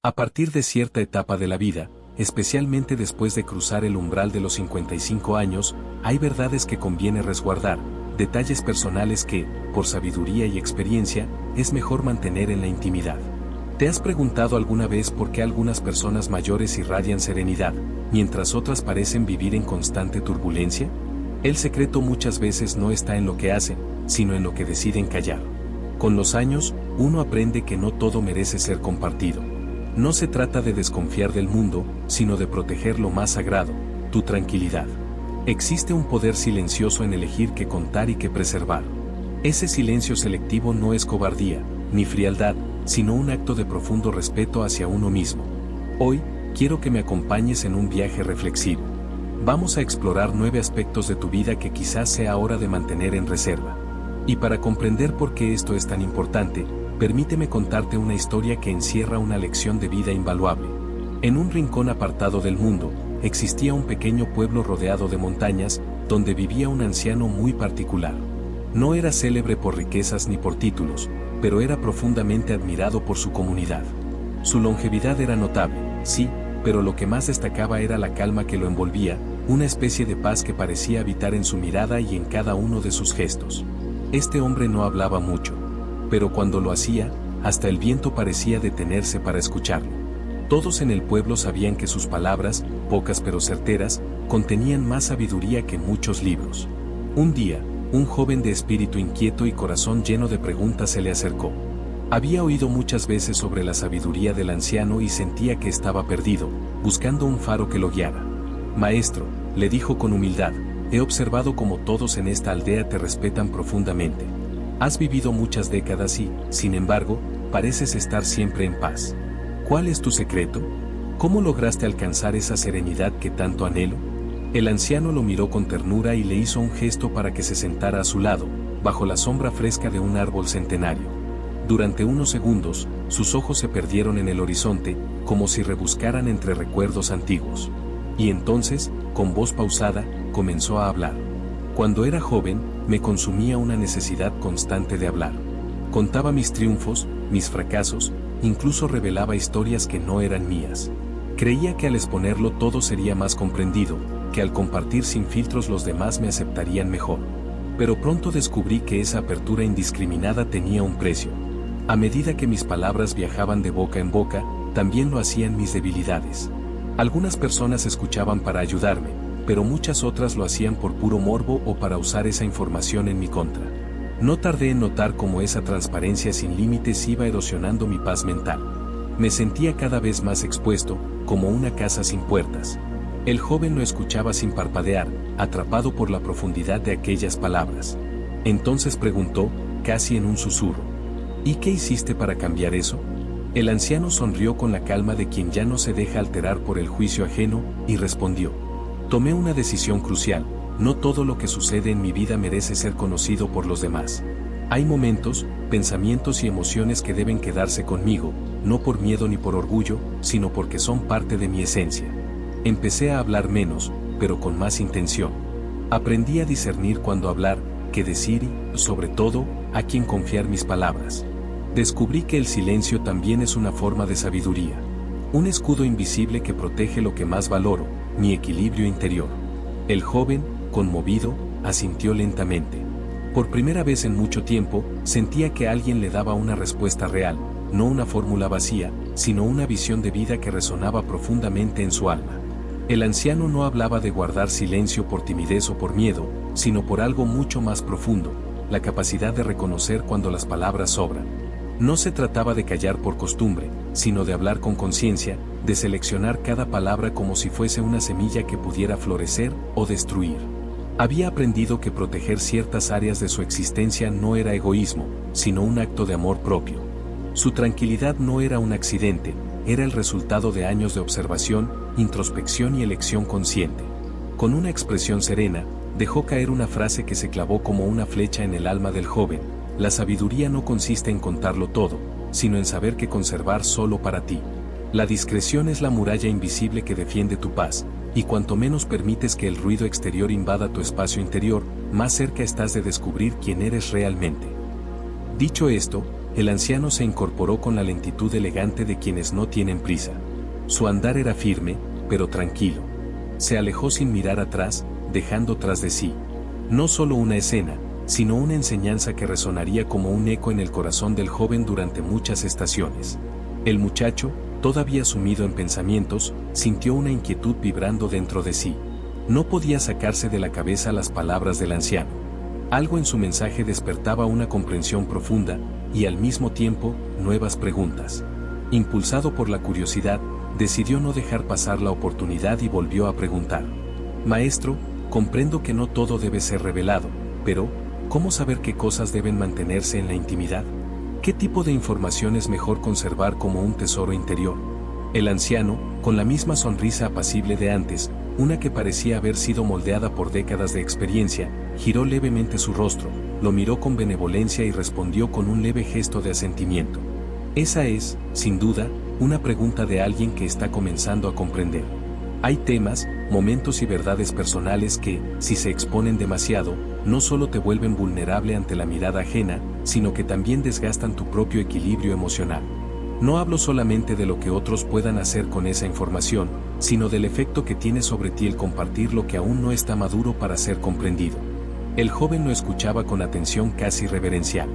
A partir de cierta etapa de la vida, especialmente después de cruzar el umbral de los 55 años, hay verdades que conviene resguardar, detalles personales que, por sabiduría y experiencia, es mejor mantener en la intimidad. ¿Te has preguntado alguna vez por qué algunas personas mayores irradian serenidad, mientras otras parecen vivir en constante turbulencia? El secreto muchas veces no está en lo que hacen, sino en lo que deciden callar. Con los años, uno aprende que no todo merece ser compartido. No se trata de desconfiar del mundo, sino de proteger lo más sagrado, tu tranquilidad. Existe un poder silencioso en elegir qué contar y qué preservar. Ese silencio selectivo no es cobardía, ni frialdad, sino un acto de profundo respeto hacia uno mismo. Hoy, quiero que me acompañes en un viaje reflexivo. Vamos a explorar 9 aspectos de tu vida que quizás sea hora de mantener en reserva. Y para comprender por qué esto es tan importante, permíteme contarte una historia que encierra una lección de vida invaluable. En un rincón apartado del mundo, existía un pequeño pueblo rodeado de montañas, donde vivía un anciano muy particular. No era célebre por riquezas ni por títulos, pero era profundamente admirado por su comunidad. Su longevidad era notable, sí, pero lo que más destacaba era la calma que lo envolvía, una especie de paz que parecía habitar en su mirada y en cada uno de sus gestos. Este hombre no hablaba mucho, pero cuando lo hacía, hasta el viento parecía detenerse para escucharlo. Todos en el pueblo sabían que sus palabras, pocas pero certeras, contenían más sabiduría que muchos libros. Un día, un joven de espíritu inquieto y corazón lleno de preguntas se le acercó. Había oído muchas veces sobre la sabiduría del anciano y sentía que estaba perdido, buscando un faro que lo guiara. Maestro, le dijo con humildad, he observado cómo todos en esta aldea te respetan profundamente. Has vivido muchas décadas y, sin embargo, pareces estar siempre en paz. ¿Cuál es tu secreto? ¿Cómo lograste alcanzar esa serenidad que tanto anhelo? El anciano lo miró con ternura y le hizo un gesto para que se sentara a su lado, bajo la sombra fresca de un árbol centenario. Durante unos segundos, sus ojos se perdieron en el horizonte, como si rebuscaran entre recuerdos antiguos. Y entonces, con voz pausada, comenzó a hablar. Cuando era joven, me consumía una necesidad constante de hablar. Contaba mis triunfos, mis fracasos, incluso revelaba historias que no eran mías. Creía que al exponerlo todo sería más comprendido, que al compartir sin filtros los demás me aceptarían mejor. Pero pronto descubrí que esa apertura indiscriminada tenía un precio. A medida que mis palabras viajaban de boca en boca, también lo hacían mis debilidades. Algunas personas escuchaban para ayudarme, pero muchas otras lo hacían por puro morbo o para usar esa información en mi contra. No tardé en notar cómo esa transparencia sin límites iba erosionando mi paz mental. Me sentía cada vez más expuesto, como una casa sin puertas. El joven lo escuchaba sin parpadear, atrapado por la profundidad de aquellas palabras. Entonces preguntó, casi en un susurro, ¿y qué hiciste para cambiar eso? El anciano sonrió con la calma de quien ya no se deja alterar por el juicio ajeno, y respondió, tomé una decisión crucial, no todo lo que sucede en mi vida merece ser conocido por los demás. Hay momentos, pensamientos y emociones que deben quedarse conmigo, no por miedo ni por orgullo, sino porque son parte de mi esencia. Empecé a hablar menos, pero con más intención. Aprendí a discernir cuándo hablar, qué decir y, sobre todo, a quién confiar mis palabras. Descubrí que el silencio también es una forma de sabiduría. Un escudo invisible que protege lo que más valoro, mi equilibrio interior. El joven, conmovido, asintió lentamente. Por primera vez en mucho tiempo, sentía que alguien le daba una respuesta real, no una fórmula vacía, sino una visión de vida que resonaba profundamente en su alma. El anciano no hablaba de guardar silencio por timidez o por miedo, sino por algo mucho más profundo, la capacidad de reconocer cuando las palabras sobran. No se trataba de callar por costumbre, sino de hablar con conciencia, de seleccionar cada palabra como si fuese una semilla que pudiera florecer o destruir. Había aprendido que proteger ciertas áreas de su existencia no era egoísmo, sino un acto de amor propio. Su tranquilidad no era un accidente, era el resultado de años de observación, introspección y elección consciente. Con una expresión serena, dejó caer una frase que se clavó como una flecha en el alma del joven: la sabiduría no consiste en contarlo todo, sino en saber qué conservar solo para ti. La discreción es la muralla invisible que defiende tu paz, y cuanto menos permites que el ruido exterior invada tu espacio interior, más cerca estás de descubrir quién eres realmente. Dicho esto, el anciano se incorporó con la lentitud elegante de quienes no tienen prisa. Su andar era firme, pero tranquilo. Se alejó sin mirar atrás, dejando tras de sí no solo una escena, sino una enseñanza que resonaría como un eco en el corazón del joven durante muchas estaciones. El muchacho, todavía sumido en pensamientos, sintió una inquietud vibrando dentro de sí. No podía sacarse de la cabeza las palabras del anciano. Algo en su mensaje despertaba una comprensión profunda, y al mismo tiempo, nuevas preguntas. Impulsado por la curiosidad, decidió no dejar pasar la oportunidad y volvió a preguntar. Maestro, comprendo que no todo debe ser revelado, pero, ¿cómo saber qué cosas deben mantenerse en la intimidad? ¿Qué tipo de información es mejor conservar como un tesoro interior? El anciano, con la misma sonrisa apacible de antes, una que parecía haber sido moldeada por décadas de experiencia, giró levemente su rostro, lo miró con benevolencia y respondió con un leve gesto de asentimiento. Esa es, sin duda, una pregunta de alguien que está comenzando a comprender. Hay temas, momentos y verdades personales que, si se exponen demasiado, no solo te vuelven vulnerable ante la mirada ajena, sino que también desgastan tu propio equilibrio emocional. No hablo solamente de lo que otros puedan hacer con esa información, sino del efecto que tiene sobre ti el compartir lo que aún no está maduro para ser comprendido. El joven lo escuchaba con atención casi reverencial.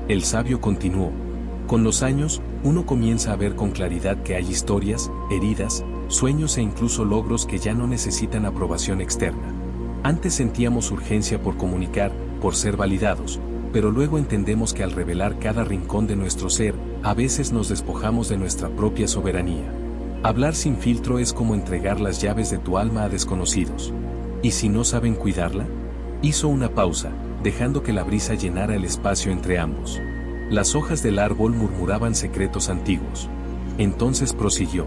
El sabio continuó. Con los años, uno comienza a ver con claridad que hay historias, heridas, sueños e incluso logros que ya no necesitan aprobación externa. Antes sentíamos urgencia por comunicar, por ser validados, pero luego entendemos que al revelar cada rincón de nuestro ser, a veces nos despojamos de nuestra propia soberanía. Hablar sin filtro es como entregar las llaves de tu alma a desconocidos. ¿Y si no saben cuidarla? Hizo una pausa, dejando que la brisa llenara el espacio entre ambos. Las hojas del árbol murmuraban secretos antiguos. Entonces prosiguió.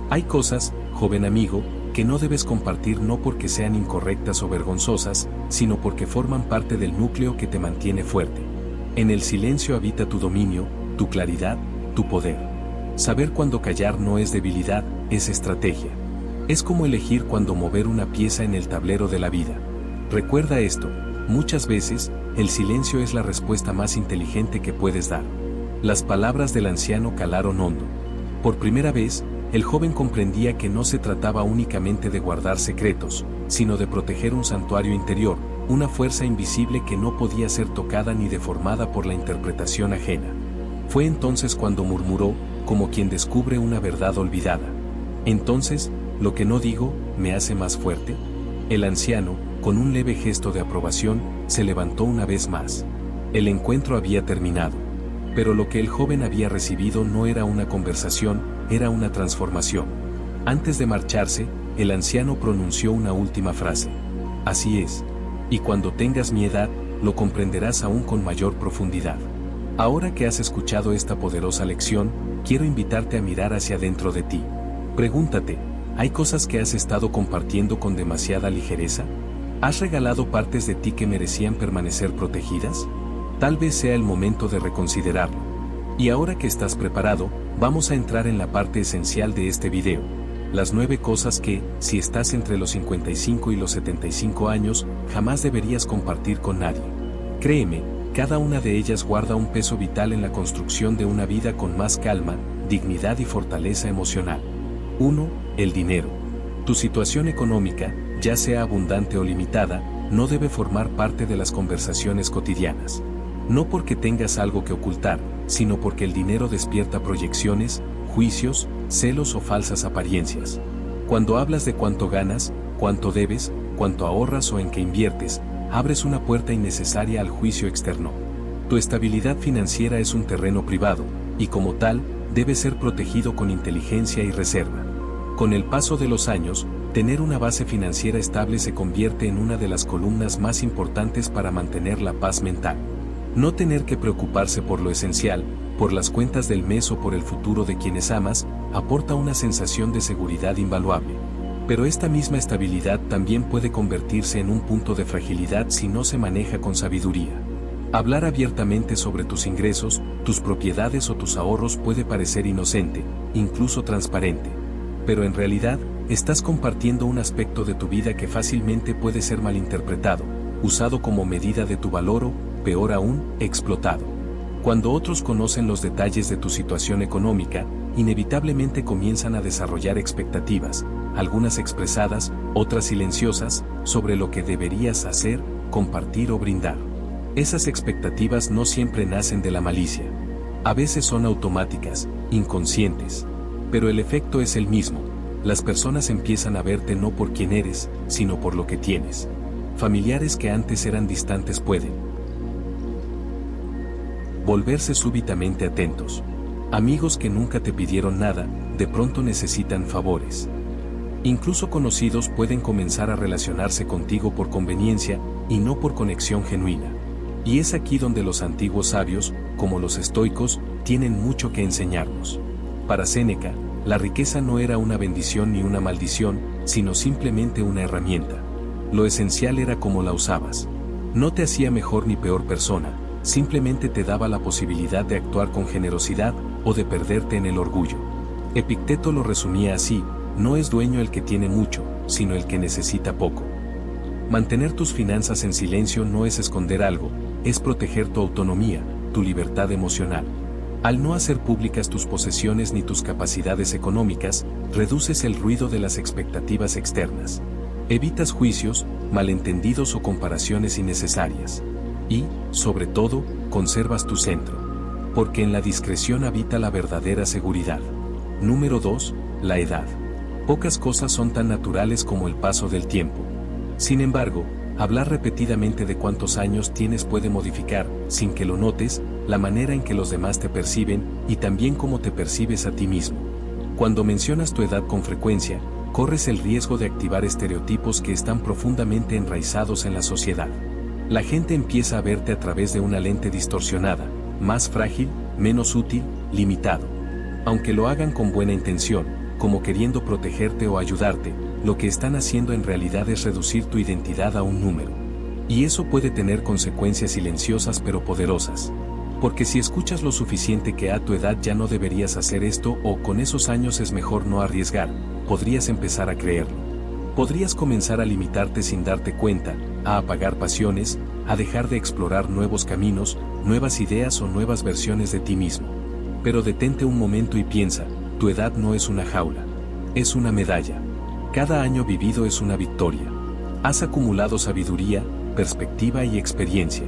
Hay cosas, joven amigo, que no debes compartir no porque sean incorrectas o vergonzosas, sino porque forman parte del núcleo que te mantiene fuerte. En el silencio habita tu dominio, tu claridad, tu poder. Saber cuándo callar no es debilidad, es estrategia. Es como elegir cuándo mover una pieza en el tablero de la vida. Recuerda esto, muchas veces, el silencio es la respuesta más inteligente que puedes dar. Las palabras del anciano calaron hondo. Por primera vez, el joven comprendía que no se trataba únicamente de guardar secretos, sino de proteger un santuario interior, una fuerza invisible que no podía ser tocada ni deformada por la interpretación ajena. Fue entonces cuando murmuró, como quien descubre una verdad olvidada. Entonces, ¿lo que no digo, me hace más fuerte? El anciano, con un leve gesto de aprobación, se levantó una vez más. El encuentro había terminado. Pero lo que el joven había recibido no era una conversación, era una transformación. Antes de marcharse, el anciano pronunció una última frase. Así es. Y cuando tengas mi edad, lo comprenderás aún con mayor profundidad. Ahora que has escuchado esta poderosa lección, quiero invitarte a mirar hacia dentro de ti. Pregúntate, ¿hay cosas que has estado compartiendo con demasiada ligereza? ¿Has regalado partes de ti que merecían permanecer protegidas? Tal vez sea el momento de reconsiderarlo. Y ahora que estás preparado, vamos a entrar en la parte esencial de este video. Las 9 cosas que, si estás entre los 55 y los 75 años, jamás deberías compartir con nadie. Créeme, cada una de ellas guarda un peso vital en la construcción de una vida con más calma, dignidad y fortaleza emocional. 1. El dinero. Tu situación económica, ya sea abundante o limitada, no debe formar parte de las conversaciones cotidianas. No porque tengas algo que ocultar, sino porque el dinero despierta proyecciones, juicios, celos o falsas apariencias. Cuando hablas de cuánto ganas, cuánto debes, cuánto ahorras o en qué inviertes, abres una puerta innecesaria al juicio externo. Tu estabilidad financiera es un terreno privado, y como tal, debe ser protegido con inteligencia y reserva. Con el paso de los años, tener una base financiera estable se convierte en una de las columnas más importantes para mantener la paz mental. No tener que preocuparse por lo esencial, por las cuentas del mes o por el futuro de quienes amas, aporta una sensación de seguridad invaluable. Pero esta misma estabilidad también puede convertirse en un punto de fragilidad si no se maneja con sabiduría. Hablar abiertamente sobre tus ingresos, tus propiedades o tus ahorros puede parecer inocente, incluso transparente. Pero en realidad, estás compartiendo un aspecto de tu vida que fácilmente puede ser malinterpretado, usado como medida de tu valor o, peor aún, explotado. Cuando otros conocen los detalles de tu situación económica, inevitablemente comienzan a desarrollar expectativas, algunas expresadas, otras silenciosas, sobre lo que deberías hacer, compartir o brindar. Esas expectativas no siempre nacen de la malicia. A veces son automáticas, inconscientes. Pero el efecto es el mismo. Las personas empiezan a verte no por quién eres, sino por lo que tienes. Familiares que antes eran distantes pueden volverse súbitamente atentos. Amigos que nunca te pidieron nada, de pronto necesitan favores. Incluso conocidos pueden comenzar a relacionarse contigo por conveniencia y no por conexión genuina. Y es aquí donde los antiguos sabios, como los estoicos, tienen mucho que enseñarnos. Para Séneca, la riqueza no era una bendición ni una maldición, sino simplemente una herramienta. Lo esencial era cómo la usabas. No te hacía mejor ni peor persona, simplemente te daba la posibilidad de actuar con generosidad o de perderte en el orgullo. Epicteto lo resumía así: no es dueño el que tiene mucho, sino el que necesita poco. Mantener tus finanzas en silencio no es esconder algo, es proteger tu autonomía, tu libertad emocional. Al no hacer públicas tus posesiones ni tus capacidades económicas, reduces el ruido de las expectativas externas. Evitas juicios, malentendidos o comparaciones innecesarias. Y, sobre todo, conservas tu centro. Porque en la discreción habita la verdadera seguridad. Número 2. La edad. Pocas cosas son tan naturales como el paso del tiempo. Sin embargo, hablar repetidamente de cuántos años tienes puede modificar, sin que lo notes, la manera en que los demás te perciben y también cómo te percibes a ti mismo. Cuando mencionas tu edad con frecuencia, corres el riesgo de activar estereotipos que están profundamente enraizados en la sociedad. La gente empieza a verte a través de una lente distorsionada, más frágil, menos útil, limitado. Aunque lo hagan con buena intención, como queriendo protegerte o ayudarte, lo que están haciendo en realidad es reducir tu identidad a un número. Y eso puede tener consecuencias silenciosas pero poderosas. Porque si escuchas lo suficiente que a tu edad ya no deberías hacer esto o con esos años es mejor no arriesgar, podrías empezar a creerlo. Podrías comenzar a limitarte sin darte cuenta, a apagar pasiones, a dejar de explorar nuevos caminos, nuevas ideas o nuevas versiones de ti mismo. Pero detente un momento y piensa, tu edad no es una jaula, es una medalla. Cada año vivido es una victoria. Has acumulado sabiduría, perspectiva y experiencia.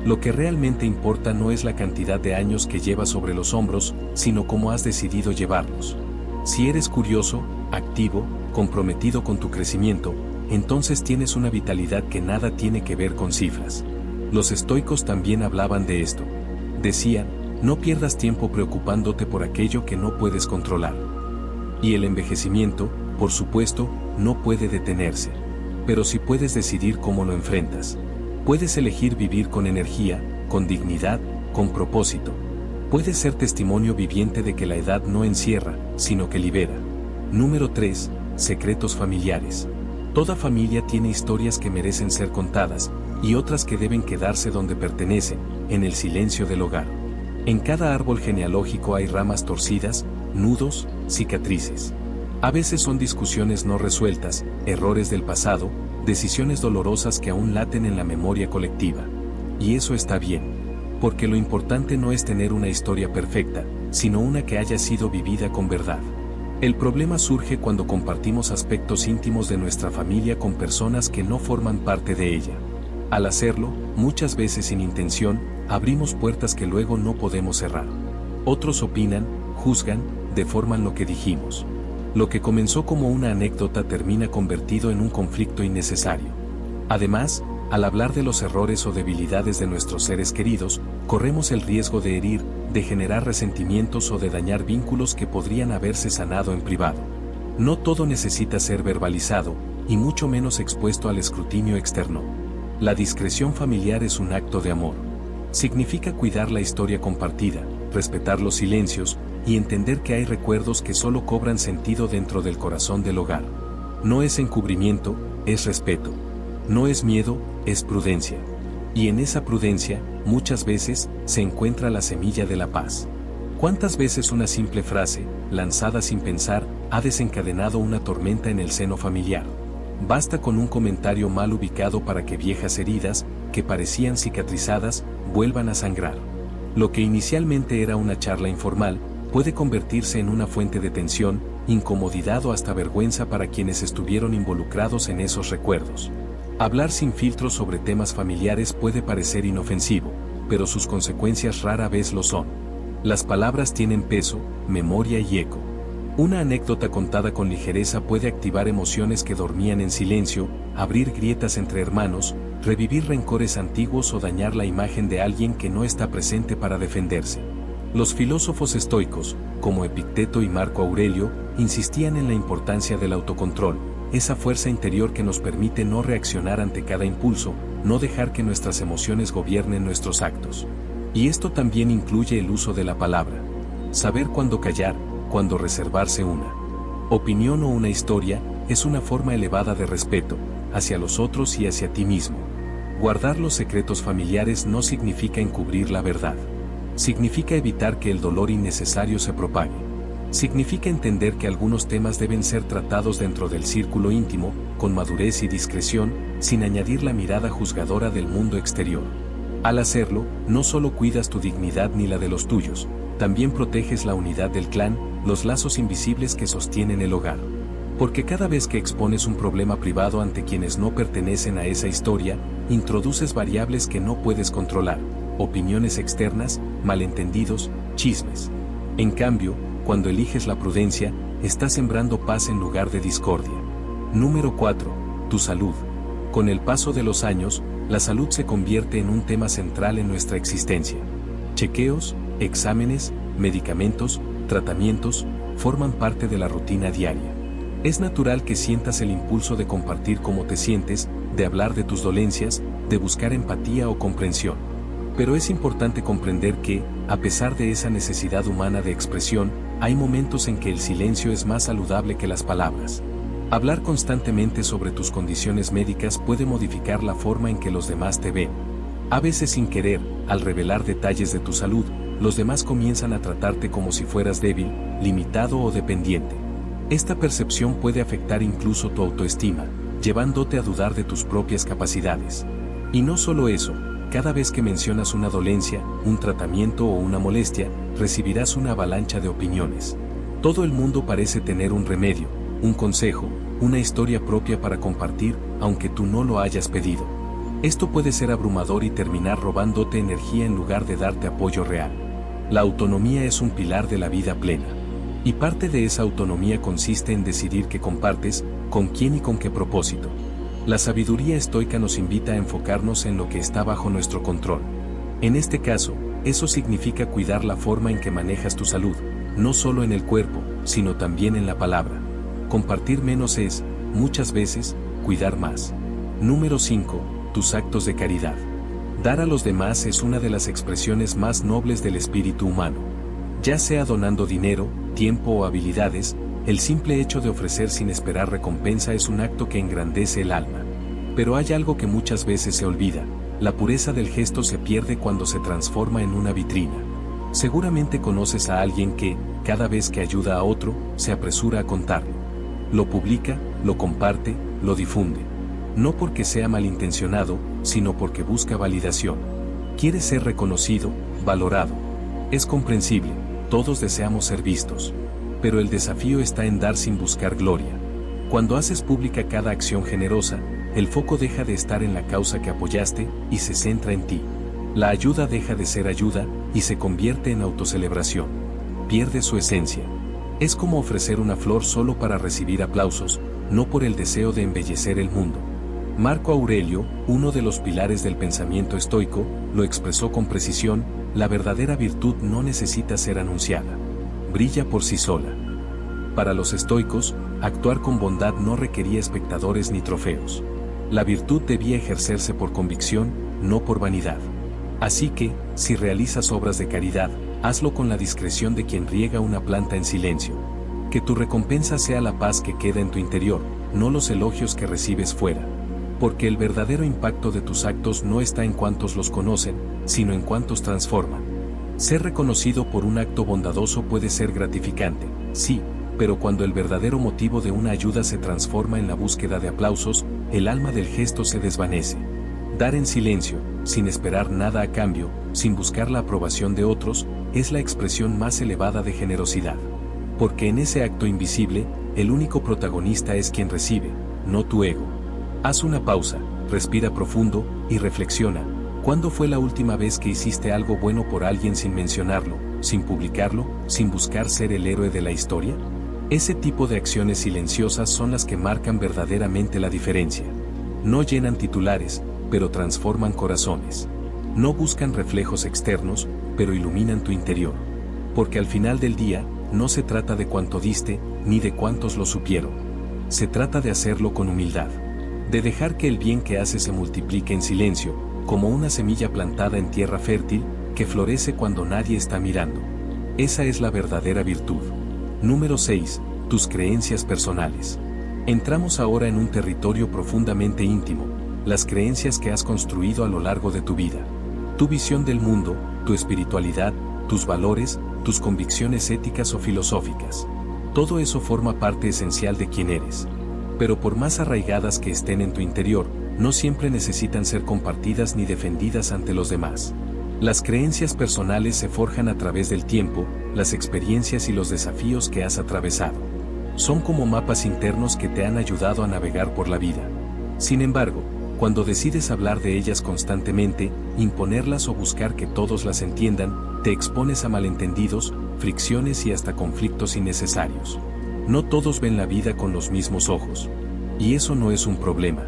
Lo que realmente importa no es la cantidad de años que llevas sobre los hombros, sino cómo has decidido llevarlos. Si eres curioso, activo, comprometido con tu crecimiento, entonces tienes una vitalidad que nada tiene que ver con cifras. Los estoicos también hablaban de esto. Decían, no pierdas tiempo preocupándote por aquello que no puedes controlar. Y el envejecimiento, por supuesto, no puede detenerse. Pero sí puedes decidir cómo lo enfrentas. Puedes elegir vivir con energía, con dignidad, con propósito. Puedes ser testimonio viviente de que la edad no encierra, sino que libera. Número 3. Secretos familiares. Toda familia tiene historias que merecen ser contadas, y otras que deben quedarse donde pertenecen, en el silencio del hogar. En cada árbol genealógico hay ramas torcidas, nudos, cicatrices. A veces son discusiones no resueltas, errores del pasado, decisiones dolorosas que aún laten en la memoria colectiva. Y eso está bien. Porque lo importante no es tener una historia perfecta, sino una que haya sido vivida con verdad. El problema surge cuando compartimos aspectos íntimos de nuestra familia con personas que no forman parte de ella. Al hacerlo, muchas veces sin intención, abrimos puertas que luego no podemos cerrar. Otros opinan, juzgan, deforman lo que dijimos. Lo que comenzó como una anécdota termina convertido en un conflicto innecesario. Además, al hablar de los errores o debilidades de nuestros seres queridos, corremos el riesgo de herir, de generar resentimientos o de dañar vínculos que podrían haberse sanado en privado. No todo necesita ser verbalizado, y mucho menos expuesto al escrutinio externo. La discreción familiar es un acto de amor. Significa cuidar la historia compartida, respetar los silencios, y entender que hay recuerdos que solo cobran sentido dentro del corazón del hogar. No es encubrimiento, es respeto. No es miedo, es prudencia. Y en esa prudencia, muchas veces, se encuentra la semilla de la paz. ¿Cuántas veces una simple frase, lanzada sin pensar, ha desencadenado una tormenta en el seno familiar? Basta con un comentario mal ubicado para que viejas heridas, que parecían cicatrizadas, vuelvan a sangrar. Lo que inicialmente era una charla informal, puede convertirse en una fuente de tensión, incomodidad o hasta vergüenza para quienes estuvieron involucrados en esos recuerdos. Hablar sin filtros sobre temas familiares puede parecer inofensivo, pero sus consecuencias rara vez lo son. Las palabras tienen peso, memoria y eco. Una anécdota contada con ligereza puede activar emociones que dormían en silencio, abrir grietas entre hermanos, revivir rencores antiguos o dañar la imagen de alguien que no está presente para defenderse. Los filósofos estoicos, como Epicteto y Marco Aurelio, insistían en la importancia del autocontrol, esa fuerza interior que nos permite no reaccionar ante cada impulso, no dejar que nuestras emociones gobiernen nuestros actos. Y esto también incluye el uso de la palabra. Saber cuándo callar, cuándo reservarse una opinión o una historia, es una forma elevada de respeto, hacia los otros y hacia ti mismo. Guardar los secretos familiares no significa encubrir la verdad. Significa evitar que el dolor innecesario se propague. Significa entender que algunos temas deben ser tratados dentro del círculo íntimo, con madurez y discreción, sin añadir la mirada juzgadora del mundo exterior. Al hacerlo, no solo cuidas tu dignidad ni la de los tuyos, también proteges la unidad del clan, los lazos invisibles que sostienen el hogar. Porque cada vez que expones un problema privado ante quienes no pertenecen a esa historia, introduces variables que no puedes controlar, opiniones externas, malentendidos, chismes. En cambio, cuando eliges la prudencia, estás sembrando paz en lugar de discordia. Número 4. Tu salud. Con el paso de los años, la salud se convierte en un tema central en nuestra existencia. Chequeos, exámenes, medicamentos, tratamientos, forman parte de la rutina diaria. Es natural que sientas el impulso de compartir cómo te sientes, de hablar de tus dolencias, de buscar empatía o comprensión. Pero es importante comprender que, a pesar de esa necesidad humana de expresión, hay momentos en que el silencio es más saludable que las palabras. Hablar constantemente sobre tus condiciones médicas puede modificar la forma en que los demás te ven. A veces sin querer, al revelar detalles de tu salud, los demás comienzan a tratarte como si fueras débil, limitado o dependiente. Esta percepción puede afectar incluso tu autoestima, llevándote a dudar de tus propias capacidades. Y no solo eso, cada vez que mencionas una dolencia, un tratamiento o una molestia, recibirás una avalancha de opiniones. Todo el mundo parece tener un remedio, un consejo, una historia propia para compartir, aunque tú no lo hayas pedido. Esto puede ser abrumador y terminar robándote energía en lugar de darte apoyo real. La autonomía es un pilar de la vida plena. Y parte de esa autonomía consiste en decidir qué compartes, con quién y con qué propósito. La sabiduría estoica nos invita a enfocarnos en lo que está bajo nuestro control. En este caso, eso significa cuidar la forma en que manejas tu salud, no solo en el cuerpo, sino también en la palabra. Compartir menos es, muchas veces, cuidar más. Número 5. Tus actos de caridad. Dar a los demás es una de las expresiones más nobles del espíritu humano. Ya sea donando dinero, tiempo o habilidades, el simple hecho de ofrecer sin esperar recompensa es un acto que engrandece el alma. Pero hay algo que muchas veces se olvida: la pureza del gesto se pierde cuando se transforma en una vitrina. Seguramente conoces a alguien que, cada vez que ayuda a otro, se apresura a contarlo. Lo publica, lo comparte, lo difunde. No porque sea malintencionado, sino porque busca validación. Quiere ser reconocido, valorado. Es comprensible, todos deseamos ser vistos. Pero el desafío está en dar sin buscar gloria. Cuando haces pública cada acción generosa, el foco deja de estar en la causa que apoyaste y se centra en ti. La ayuda deja de ser ayuda y se convierte en autocelebración. Pierde su esencia. Es como ofrecer una flor solo para recibir aplausos, no por el deseo de embellecer el mundo. Marco Aurelio, uno de los pilares del pensamiento estoico, lo expresó con precisión: la verdadera virtud no necesita ser anunciada. Brilla por sí sola. Para los estoicos, actuar con bondad no requería espectadores ni trofeos. La virtud debía ejercerse por convicción, no por vanidad. Así que, si realizas obras de caridad, hazlo con la discreción de quien riega una planta en silencio. Que tu recompensa sea la paz que queda en tu interior, no los elogios que recibes fuera. Porque el verdadero impacto de tus actos no está en cuántos los conocen, sino en cuántos transforman. Ser reconocido por un acto bondadoso puede ser gratificante, sí, pero cuando el verdadero motivo de una ayuda se transforma en la búsqueda de aplausos, el alma del gesto se desvanece. Dar en silencio, sin esperar nada a cambio, sin buscar la aprobación de otros, es la expresión más elevada de generosidad. Porque en ese acto invisible, el único protagonista es quien recibe, no tu ego. Haz una pausa, respira profundo, y reflexiona. ¿Cuándo fue la última vez que hiciste algo bueno por alguien sin mencionarlo, sin publicarlo, sin buscar ser el héroe de la historia? Ese tipo de acciones silenciosas son las que marcan verdaderamente la diferencia. No llenan titulares, pero transforman corazones. No buscan reflejos externos, pero iluminan tu interior. Porque al final del día, no se trata de cuánto diste, ni de cuántos lo supieron. Se trata de hacerlo con humildad. De dejar que el bien que haces se multiplique en silencio, como una semilla plantada en tierra fértil, que florece cuando nadie está mirando. Esa es la verdadera virtud. Número 6. Tus creencias personales. Entramos ahora en un territorio profundamente íntimo, las creencias que has construido a lo largo de tu vida. Tu visión del mundo, tu espiritualidad, tus valores, tus convicciones éticas o filosóficas. Todo eso forma parte esencial de quién eres. Pero por más arraigadas que estén en tu interior, no siempre necesitan ser compartidas ni defendidas ante los demás. Las creencias personales se forjan a través del tiempo, las experiencias y los desafíos que has atravesado. Son como mapas internos que te han ayudado a navegar por la vida. Sin embargo, cuando decides hablar de ellas constantemente, imponerlas o buscar que todos las entiendan, te expones a malentendidos, fricciones y hasta conflictos innecesarios. No todos ven la vida con los mismos ojos. Y eso no es un problema.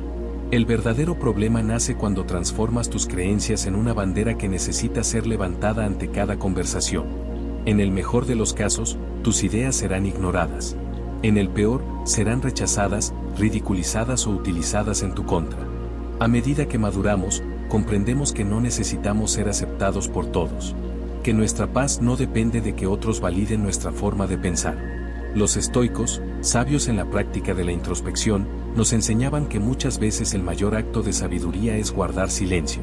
El verdadero problema nace cuando transformas tus creencias en una bandera que necesita ser levantada ante cada conversación. En el mejor de los casos, tus ideas serán ignoradas. En el peor, serán rechazadas, ridiculizadas o utilizadas en tu contra. A medida que maduramos, comprendemos que no necesitamos ser aceptados por todos. Que nuestra paz no depende de que otros validen nuestra forma de pensar. Los estoicos, sabios en la práctica de la introspección, nos enseñaban que muchas veces el mayor acto de sabiduría es guardar silencio.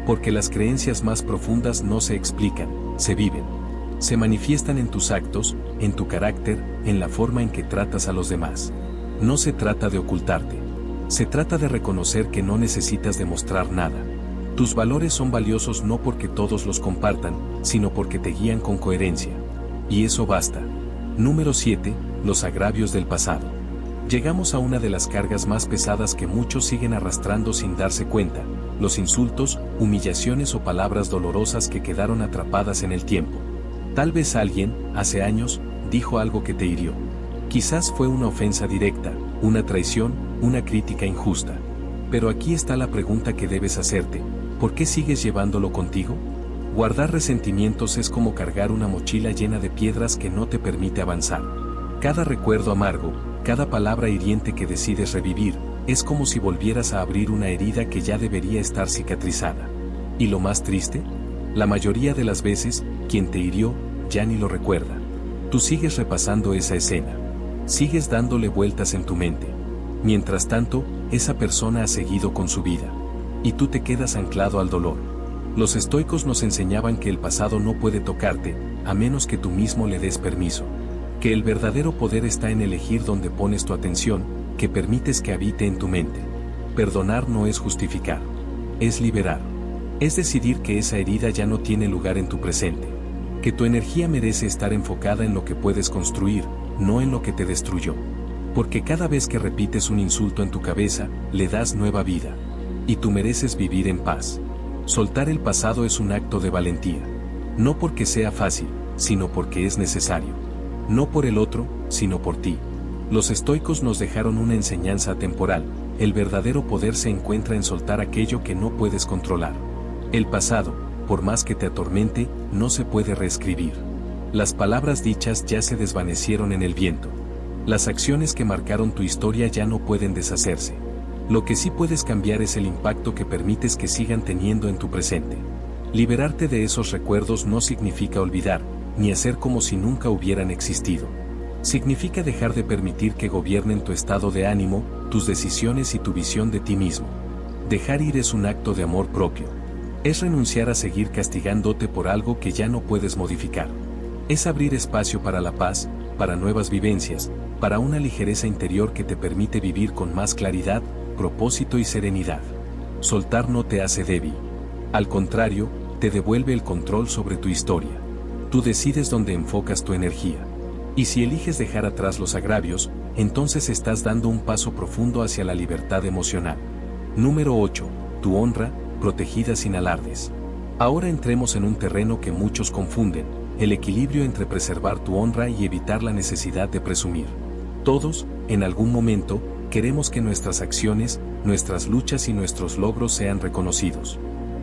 Porque las creencias más profundas no se explican, se viven. Se manifiestan en tus actos, en tu carácter, en la forma en que tratas a los demás. No se trata de ocultarte. Se trata de reconocer que no necesitas demostrar nada. Tus valores son valiosos no porque todos los compartan, sino porque te guían con coherencia. Y eso basta. Número 7. Los agravios del pasado. Llegamos a una de las cargas más pesadas que muchos siguen arrastrando sin darse cuenta, los insultos, humillaciones o palabras dolorosas que quedaron atrapadas en el tiempo. Tal vez alguien, hace años, dijo algo que te hirió. Quizás fue una ofensa directa, una traición, una crítica injusta. Pero aquí está la pregunta que debes hacerte: ¿por qué sigues llevándolo contigo? Guardar resentimientos es como cargar una mochila llena de piedras que no te permite avanzar. Cada recuerdo amargo, cada palabra hiriente que decides revivir, es como si volvieras a abrir una herida que ya debería estar cicatrizada. ¿Y lo más triste? La mayoría de las veces, quien te hirió, ya ni lo recuerda. Tú sigues repasando esa escena. Sigues dándole vueltas en tu mente. Mientras tanto, esa persona ha seguido con su vida. Y tú te quedas anclado al dolor. Los estoicos nos enseñaban que el pasado no puede tocarte, a menos que tú mismo le des permiso. Que el verdadero poder está en elegir dónde pones tu atención, que permites que habite en tu mente. Perdonar no es justificar. Es liberar. Es decidir que esa herida ya no tiene lugar en tu presente. Que tu energía merece estar enfocada en lo que puedes construir, no en lo que te destruyó. Porque cada vez que repites un insulto en tu cabeza, le das nueva vida. Y tú mereces vivir en paz. Soltar el pasado es un acto de valentía. No porque sea fácil, sino porque es necesario. No por el otro, sino por ti. Los estoicos nos dejaron una enseñanza temporal. El verdadero poder se encuentra en soltar aquello que no puedes controlar. El pasado, por más que te atormente, no se puede reescribir. Las palabras dichas ya se desvanecieron en el viento. Las acciones que marcaron tu historia ya no pueden deshacerse. Lo que sí puedes cambiar es el impacto que permites que sigan teniendo en tu presente. Liberarte de esos recuerdos no significa olvidar, ni hacer como si nunca hubieran existido. Significa dejar de permitir que gobiernen tu estado de ánimo, tus decisiones y tu visión de ti mismo. Dejar ir es un acto de amor propio. Es renunciar a seguir castigándote por algo que ya no puedes modificar. Es abrir espacio para la paz, para nuevas vivencias, para una ligereza interior que te permite vivir con más claridad, propósito y serenidad. Soltar no te hace débil. Al contrario, te devuelve el control sobre tu historia. Tú decides dónde enfocas tu energía. Y si eliges dejar atrás los agravios, entonces estás dando un paso profundo hacia la libertad emocional. Número 8. Tu honra, protegida sin alardes. Ahora entremos en un terreno que muchos confunden, el equilibrio entre preservar tu honra y evitar la necesidad de presumir. Todos, en algún momento, queremos que nuestras acciones, nuestras luchas y nuestros logros sean reconocidos.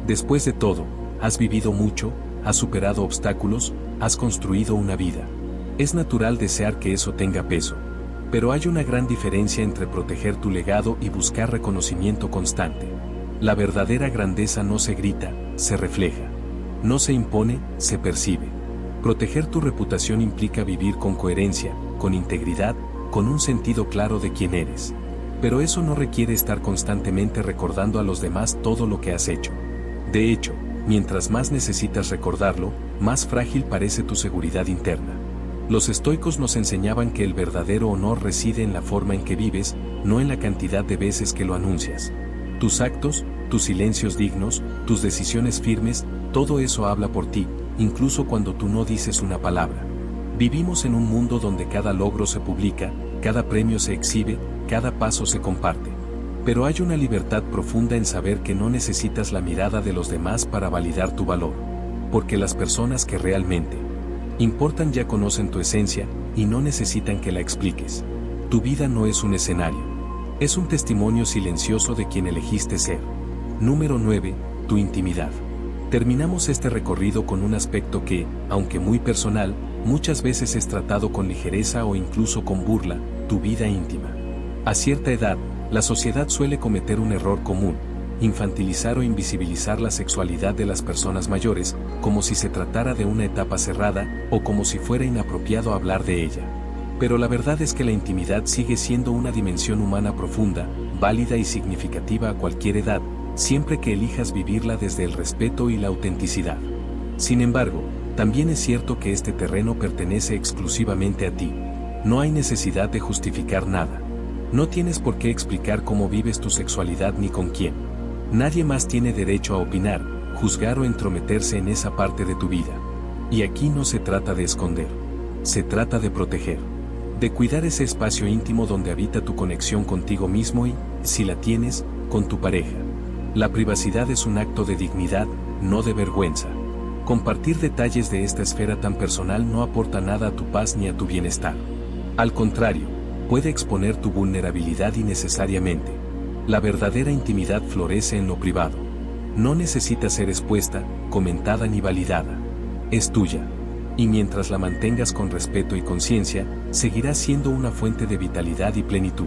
Después de todo, has vivido mucho, has superado obstáculos, has construido una vida. Es natural desear que eso tenga peso. Pero hay una gran diferencia entre proteger tu legado y buscar reconocimiento constante. La verdadera grandeza no se grita, se refleja. No se impone, se percibe. Proteger tu reputación implica vivir con coherencia, con integridad, con un sentido claro de quién eres. Pero eso no requiere estar constantemente recordando a los demás todo lo que has hecho. De hecho, mientras más necesitas recordarlo, más frágil parece tu seguridad interna. Los estoicos nos enseñaban que el verdadero honor reside en la forma en que vives, no en la cantidad de veces que lo anuncias. Tus actos, tus silencios dignos, tus decisiones firmes, todo eso habla por ti, incluso cuando tú no dices una palabra. Vivimos en un mundo donde cada logro se publica, cada premio se exhibe, cada paso se comparte. Pero hay una libertad profunda en saber que no necesitas la mirada de los demás para validar tu valor. Porque las personas que realmente importan ya conocen tu esencia y no necesitan que la expliques. Tu vida no es un escenario. Es un testimonio silencioso de quien elegiste ser. Número 9. Tu intimidad. Terminamos este recorrido con un aspecto que, aunque muy personal, muchas veces es tratado con ligereza o incluso con burla, tu vida íntima. A cierta edad, la sociedad suele cometer un error común, infantilizar o invisibilizar la sexualidad de las personas mayores, como si se tratara de una etapa cerrada, o como si fuera inapropiado hablar de ella. Pero la verdad es que la intimidad sigue siendo una dimensión humana profunda, válida y significativa a cualquier edad, siempre que elijas vivirla desde el respeto y la autenticidad. Sin embargo, también es cierto que este terreno pertenece exclusivamente a ti. No hay necesidad de justificar nada. No tienes por qué explicar cómo vives tu sexualidad ni con quién. Nadie más tiene derecho a opinar, juzgar o entrometerse en esa parte de tu vida. Y aquí no se trata de esconder. Se trata de proteger. De cuidar ese espacio íntimo donde habita tu conexión contigo mismo y, si la tienes, con tu pareja. La privacidad es un acto de dignidad, no de vergüenza. Compartir detalles de esta esfera tan personal no aporta nada a tu paz ni a tu bienestar. Al contrario, puede exponer tu vulnerabilidad innecesariamente. La verdadera intimidad florece en lo privado. No necesita ser expuesta, comentada ni validada. Es tuya. Y mientras la mantengas con respeto y conciencia, seguirá siendo una fuente de vitalidad y plenitud.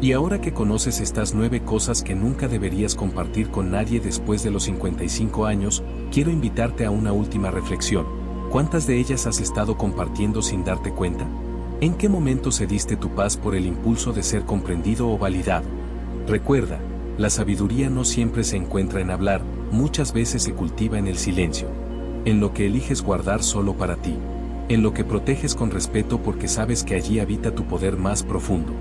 Y ahora que conoces estas 9 cosas que nunca deberías compartir con nadie después de los 55 años, quiero invitarte a una última reflexión. ¿Cuántas de ellas has estado compartiendo sin darte cuenta? ¿En qué momento cediste tu paz por el impulso de ser comprendido o validado? Recuerda, la sabiduría no siempre se encuentra en hablar, muchas veces se cultiva en el silencio. En lo que eliges guardar solo para ti. En lo que proteges con respeto porque sabes que allí habita tu poder más profundo.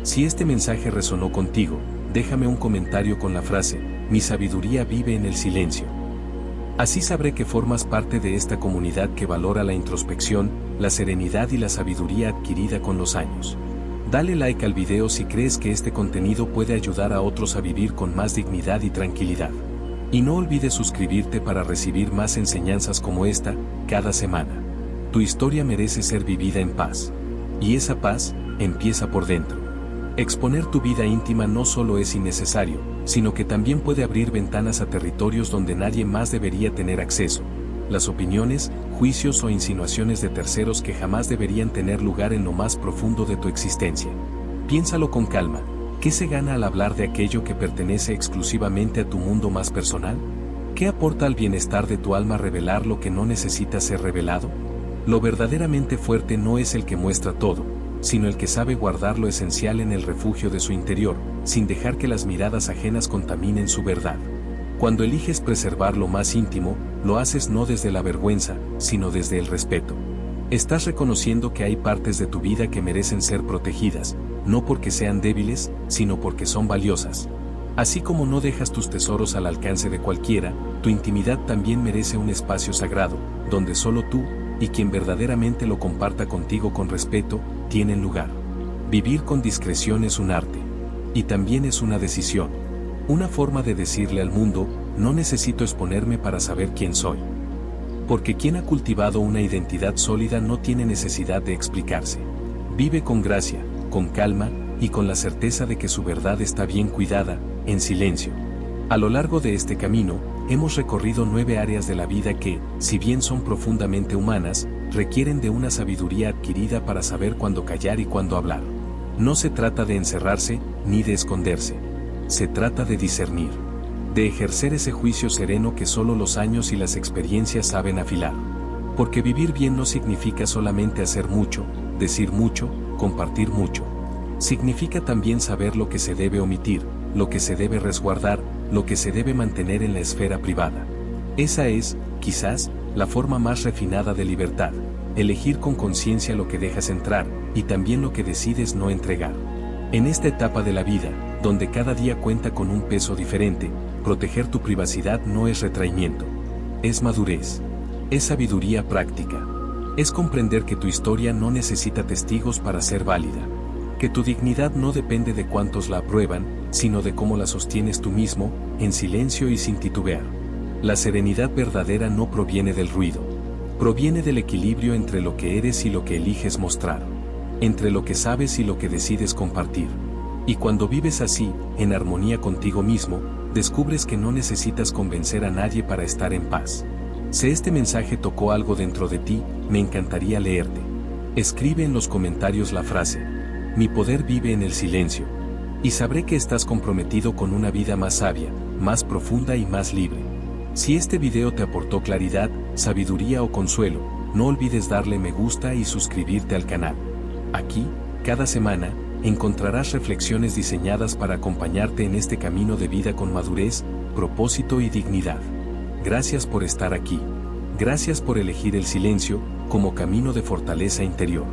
Si este mensaje resonó contigo, déjame un comentario con la frase, mi sabiduría vive en el silencio. Así sabré que formas parte de esta comunidad que valora la introspección, la serenidad y la sabiduría adquirida con los años. Dale like al video si crees que este contenido puede ayudar a otros a vivir con más dignidad y tranquilidad. Y no olvides suscribirte para recibir más enseñanzas como esta, cada semana. Tu historia merece ser vivida en paz. Y esa paz, empieza por dentro. Exponer tu vida íntima no solo es innecesario, sino que también puede abrir ventanas a territorios donde nadie más debería tener acceso. Las opiniones, juicios o insinuaciones de terceros que jamás deberían tener lugar en lo más profundo de tu existencia. Piénsalo con calma, ¿qué se gana al hablar de aquello que pertenece exclusivamente a tu mundo más personal? ¿Qué aporta al bienestar de tu alma revelar lo que no necesita ser revelado? Lo verdaderamente fuerte no es el que muestra todo, sino el que sabe guardar lo esencial en el refugio de su interior, sin dejar que las miradas ajenas contaminen su verdad. Cuando eliges preservar lo más íntimo, lo haces no desde la vergüenza, sino desde el respeto. Estás reconociendo que hay partes de tu vida que merecen ser protegidas, no porque sean débiles, sino porque son valiosas. Así como no dejas tus tesoros al alcance de cualquiera, tu intimidad también merece un espacio sagrado, donde solo tú, y quien verdaderamente lo comparta contigo con respeto, tienen lugar. Vivir con discreción es un arte. Y también es una decisión. Una forma de decirle al mundo, no necesito exponerme para saber quién soy. Porque quien ha cultivado una identidad sólida no tiene necesidad de explicarse. Vive con gracia, con calma, y con la certeza de que su verdad está bien cuidada, en silencio. A lo largo de este camino, hemos recorrido 9 áreas de la vida que, si bien son profundamente humanas, requieren de una sabiduría adquirida para saber cuándo callar y cuándo hablar. No se trata de encerrarse, ni de esconderse. Se trata de discernir. De ejercer ese juicio sereno que solo los años y las experiencias saben afilar. Porque vivir bien no significa solamente hacer mucho, decir mucho, compartir mucho. Significa también saber lo que se debe omitir, lo que se debe resguardar, lo que se debe mantener en la esfera privada. Esa es, quizás, la forma más refinada de libertad, elegir con conciencia lo que dejas entrar, y también lo que decides no entregar. En esta etapa de la vida, donde cada día cuenta con un peso diferente, proteger tu privacidad no es retraimiento. Es madurez. Es sabiduría práctica. Es comprender que tu historia no necesita testigos para ser válida. Que tu dignidad no depende de cuántos la aprueban, sino de cómo la sostienes tú mismo, en silencio y sin titubear. La serenidad verdadera no proviene del ruido. Proviene del equilibrio entre lo que eres y lo que eliges mostrar. Entre lo que sabes y lo que decides compartir. Y cuando vives así, en armonía contigo mismo, descubres que no necesitas convencer a nadie para estar en paz. Si este mensaje tocó algo dentro de ti, me encantaría leerte. Escribe en los comentarios la frase: mi poder vive en el silencio. Y sabré que estás comprometido con una vida más sabia, más profunda y más libre. Si este video te aportó claridad, sabiduría o consuelo, no olvides darle me gusta y suscribirte al canal. Aquí, cada semana, encontrarás reflexiones diseñadas para acompañarte en este camino de vida con madurez, propósito y dignidad. Gracias por estar aquí. Gracias por elegir el silencio como camino de fortaleza interior.